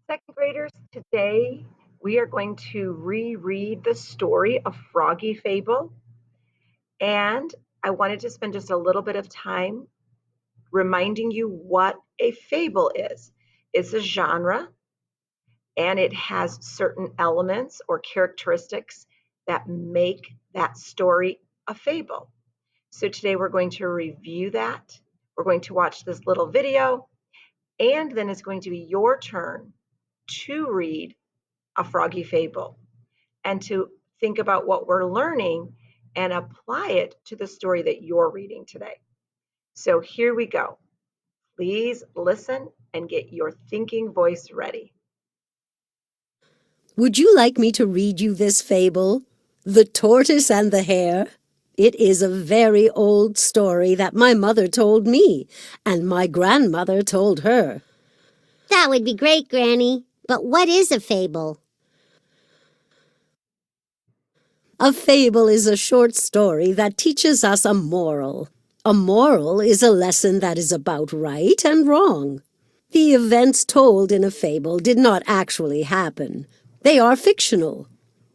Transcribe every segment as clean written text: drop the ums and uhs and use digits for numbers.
Second graders, today we are going to reread the story of Froggy Fable. And I wanted to spend just a little bit of time reminding you what a fable is. It's a genre and it has certain elements or characteristics that make that story a fable. So today we're going to review that. We're going to watch this little video, and then it's going to be your turn to read a froggy fable and to think about what we're learning and apply it to the story that you're reading today. So here we go. Please listen and get your thinking voice ready. Would you like me to read you this fable, The Tortoise and the Hare? It is a very old story that my mother told me, and my grandmother told her. That would be great, Granny. But what is a fable? A fable is a short story that teaches us a moral. A moral is a lesson that is about right and wrong. The events told in a fable did not actually happen. They are fictional.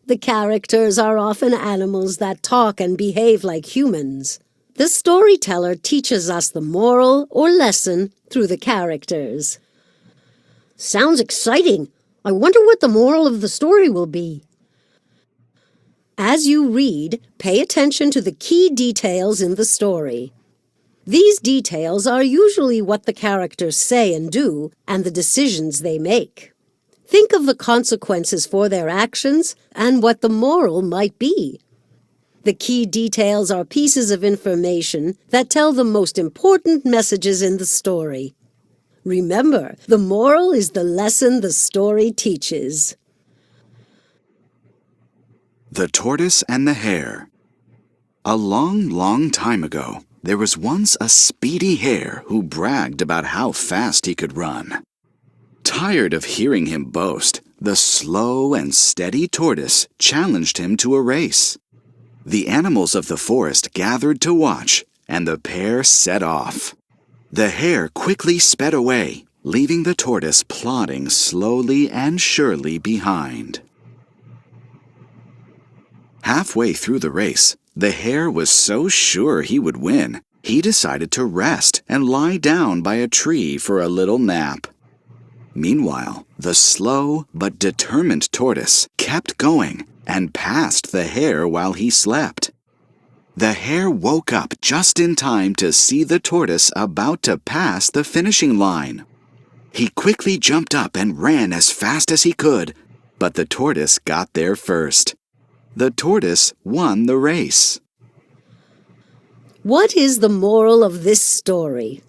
The characters are often animals that talk and behave like humans. The storyteller teaches us the moral or lesson through the characters. Sounds exciting. I wonder what the moral of the story will be. As you read, pay attention to the key details in the story. These details are usually what the characters say and do, and the decisions they make. Think of the consequences for their actions and what the moral might be. The key details are pieces of information that tell the most important messages in the story. Remember, the moral is the lesson the story teaches. The Tortoise and the Hare. A long, long time ago, there was once a speedy hare who bragged about how fast he could run. Tired of hearing him boast, the slow and steady tortoise challenged him to a race. The animals of the forest gathered to watch, and the pair set off. The hare quickly sped away, leaving the tortoise plodding slowly and surely behind. Halfway through the race, the hare was so sure he would win, he decided to rest and lie down by a tree for a little nap. Meanwhile, the slow but determined tortoise kept going and passed the hare while he slept. The hare woke up just in time to see the tortoise about to pass the finishing line. He quickly jumped up and ran as fast as he could, but the tortoise got there first. The tortoise won the race. What is the moral of this story?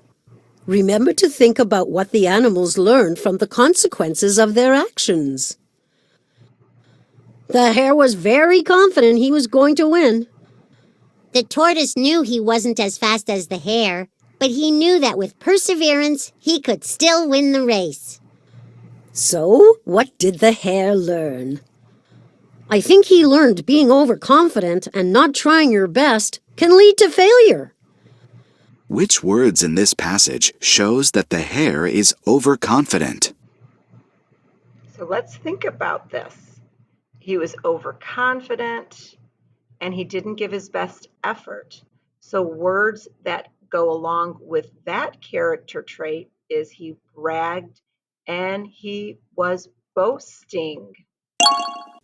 Remember to think about what the animals learned from the consequences of their actions. The hare was very confident he was going to win. The tortoise knew he wasn't as fast as the hare, but he knew that with perseverance, he could still win the race. So, what did the hare learn? I think he learned being overconfident and not trying your best can lead to failure. Which words in this passage shows that the hare is overconfident? So let's think about this. He was overconfident and he didn't give his best effort. So words that go along with that character trait is he bragged and he was boasting.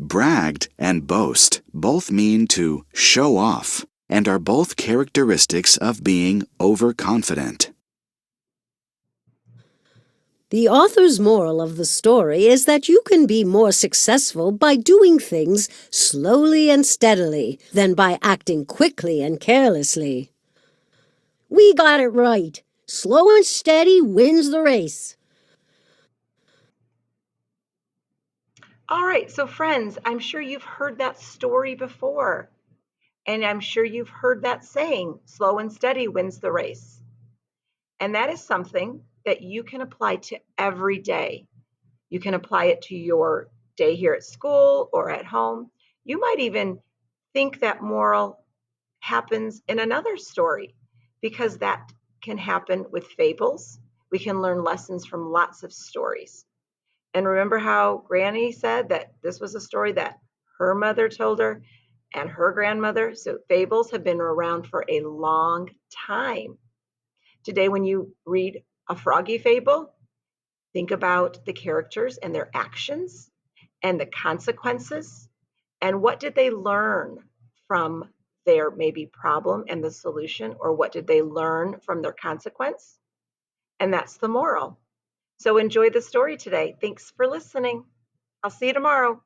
Bragged and boast both mean to show off and are both characteristics of being overconfident. The author's moral of the story is that you can be more successful by doing things slowly and steadily than by acting quickly and carelessly. We got it right. Slow and steady wins the race. All right, so friends, I'm sure you've heard that story before. And I'm sure you've heard that saying, slow and steady wins the race. And that is something that you can apply to every day. You can apply it to your day here at school or at home. You might even think that moral happens in another story because that can happen with fables. We can learn lessons from lots of stories. And remember how Granny said that this was a story that her mother told her and her grandmother? So fables have been around for a long time. Today, when you read a froggy fable, think about the characters and their actions and the consequences and what did they learn from their maybe problem and the solution, or what did they learn from their consequence? And that's the moral. So enjoy the story today. Thanks for listening. I'll see you tomorrow.